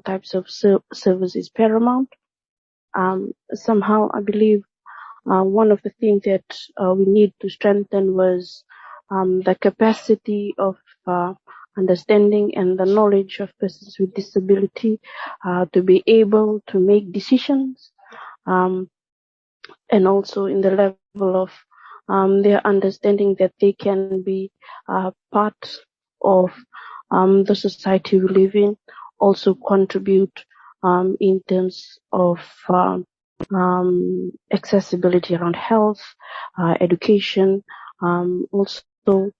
types of service is paramount. Somehow I believe one of the things that we need to strengthen was the capacity of understanding and the knowledge of persons with disability to be able to make decisions, and also in the level of their understanding that they can be part of the society we live in, also contribute in terms of accessibility around health, education, also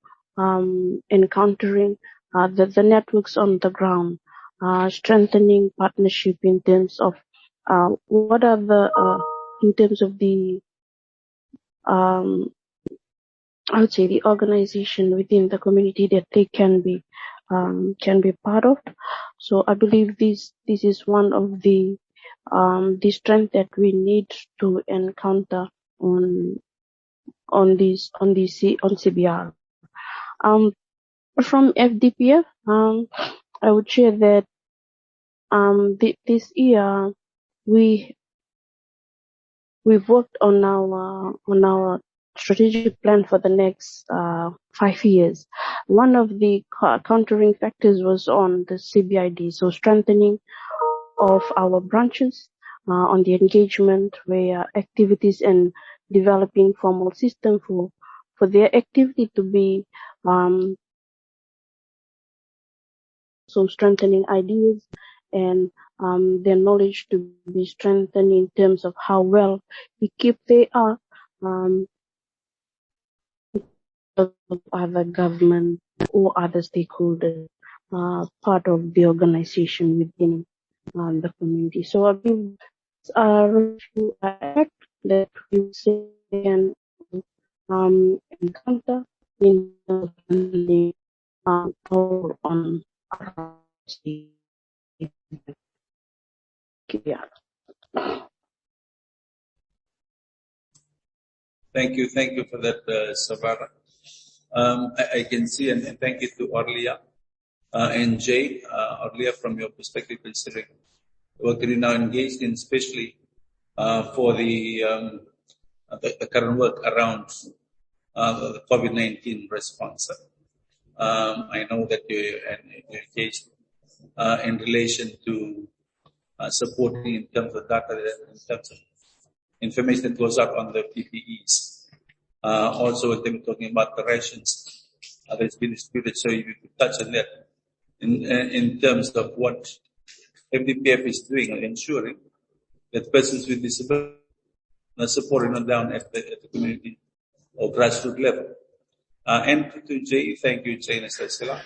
encountering the networks on the ground, strengthening partnership in terms of what are the in terms of the I would say the organization within the community that they can be part of. So I believe this is one of the strength that we need to encounter on CBR. From FDPF, I would share that this year we've worked on our strategic plan for the next 5 years. One of the countering factors was on the CBID, so strengthening of our branches on the engagement where activities and developing formal system for their activity to be so strengthening ideas and their knowledge to be strengthened in terms of how well equipped they are of other government or other stakeholders part of the organization within the community. So I believe to act that we can encounter in the on yeah. Thank you for that, Savara. I can see, and thank you to Orlia and Jay. Orlia, from your perspective, considering the work that you're now engaged in, especially for the current work around the COVID-19 response. I know that you're engaged in relation to supporting in terms of data, in terms of information that goes out on the PPEs. Also, with them talking about the rations that's been distributed, so you could touch on that in terms of what FDPF is doing and ensuring that persons with disability are supported down at the community or grassroots level. And to Jay, thank you, Jay Nasasila,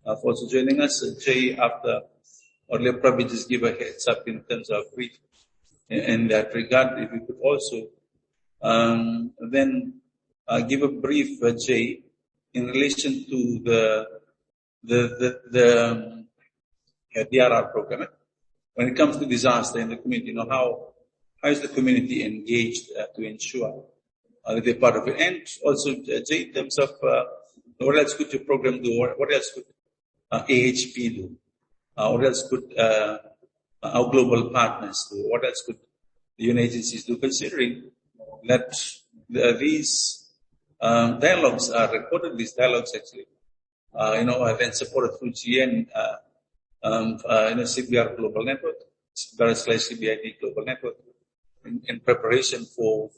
for also joining us. Jay, after earlier, probably just give a heads up in terms of brief in that regard. If you could also then give a brief, Jay, in relation to the DRR program. When it comes to disaster in the community, how is the community engaged to ensure that they're part of it? And also, Jay, in terms of what else could your program do? What else could AHP do? What else could our global partners do? What else could the UN agencies do? Considering that these dialogues are recorded, these dialogues actually, are then supported through GN, CBR Global Network, CBID Global Network, in preparation for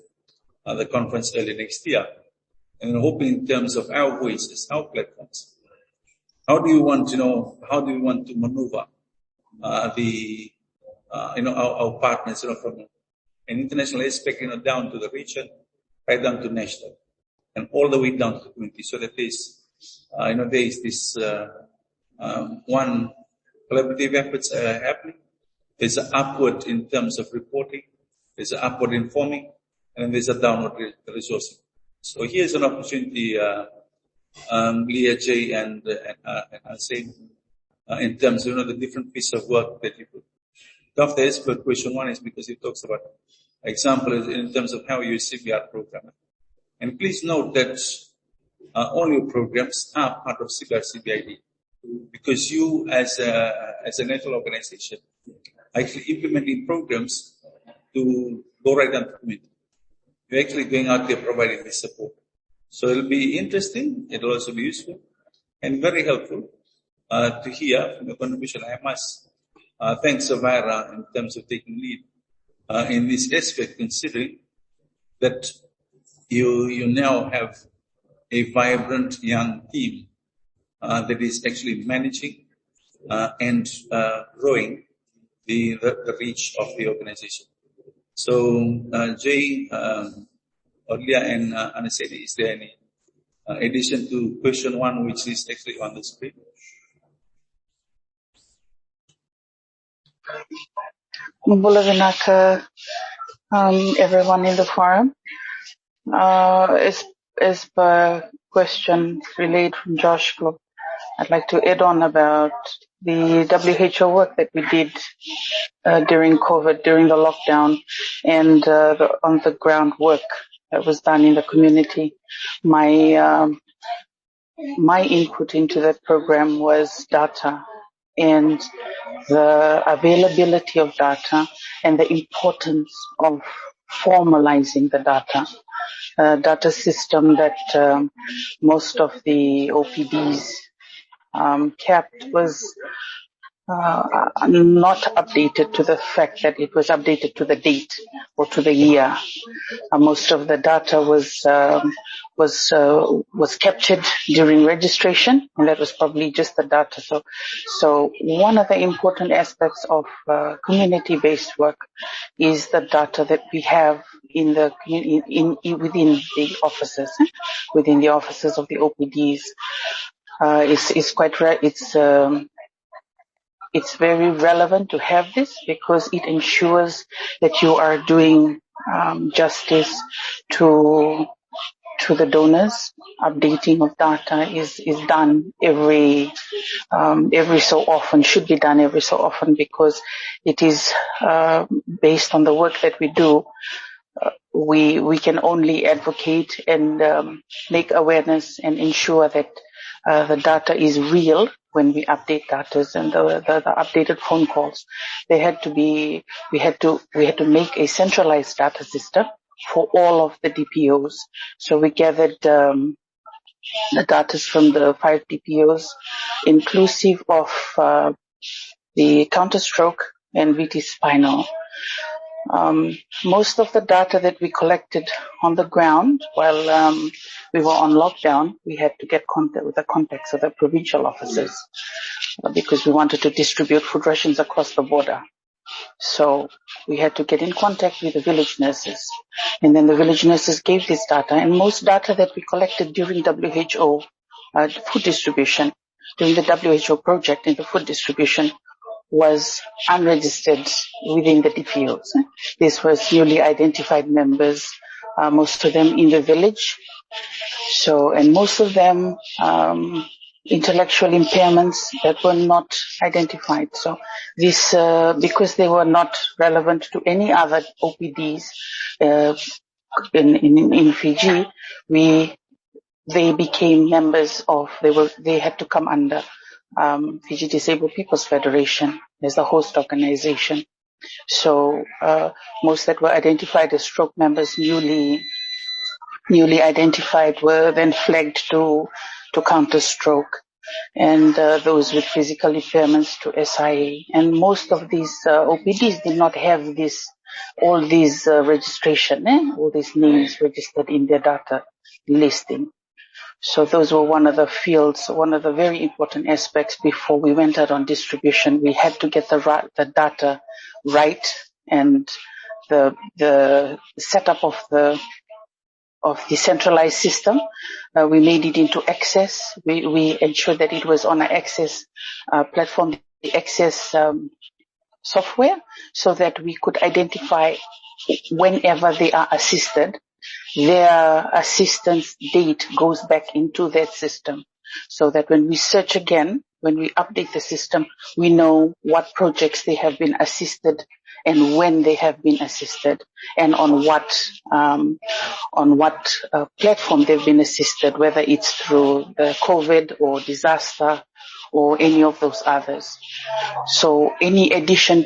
the conference early next year. And hoping in terms of our voices, our platforms, how do you want to maneuver our partners, from an international aspect, down to the region, right down to national, and all the way down to the community, so that there is this one collaborative efforts happening. There's an upward in terms of reporting, there's an upward informing, and there's a downward resourcing. So here's an opportunity, Leah, Jay, and I'll say, in terms of the different pieces of work that you put. After expert question one is because it talks about examples in terms of how you use CBR program. And please note that all your programs are part of CBR CBID. because you as a national organization actually implementing programs to go right down to the community. You're actually going out there providing this support. So it'll be interesting, it'll also be useful and very helpful to hear from your contribution. I must thank Savara in terms of taking lead in this aspect, considering that you now have a vibrant young team that is actually managing and growing the reach of the organization. So, Jay, Orlia and Anasedi, is there any addition to question 1, which is actually on the screen? Bulavinaka, everyone in the forum. As per question relayed from Josh Club, I'd like to add on about the WHO work that we did during COVID, during the lockdown, and the on-the-ground work that was done in the community. My input into that program was data and the availability of data and the importance of formalizing the data system that most of the OPDs kept was not updated to the fact that it was updated to the date or to the year. Most of the data was captured during registration, and that was probably just the data. So one of the important aspects of community-based work is the data that we have in the within the offices, within the offices of the OPDs. It's quite rare. It's very relevant to have this because it ensures that you are doing justice to the donors. Updating of data is done every so often, should be done every so often, because it is based on the work that we do. We can only advocate and make awareness and ensure that the data is real when we update data, and the updated phone calls. We had to make a centralized data system for all of the DPOs. So we gathered the data from the 5 DPOs, inclusive of the counterstroke and VT spinal. Most of the data that we collected on the ground while we were on lockdown, we had to get contact with the contacts of the provincial officers because we wanted to distribute food rations across the border. So we had to get in contact with the village nurses, and then the village nurses gave this data. And most data that we collected during WHO food distribution, during the WHO project in the food distribution, was unregistered within the DPOs. This was newly identified members, most of them in the village. So, and most of them intellectual impairments that were not identified. So this, because they were not relevant to any other OPDs in Fiji, they became members of, they had to come under Fiji Disabled People's Federation as the host organization. So most that were identified as stroke members, newly identified, were then flagged to counter stroke, and those with physical impairments to SIA. And most of these OPDs did not have all these registration, all these names registered in their data listing. So those were one of the fields, one of the very important aspects before we went out on distribution. We had to get the data right, and the setup of the centralized system. We made it into Access. We ensured that it was on an Access platform, the Access software, so that we could identify whenever they are assisted, their assistance date goes back into that system, so that when we search again, when we update the system, we know what projects they have been assisted and when they have been assisted, and on what platform they've been assisted, whether it's through the COVID or disaster or any of those others. So any addition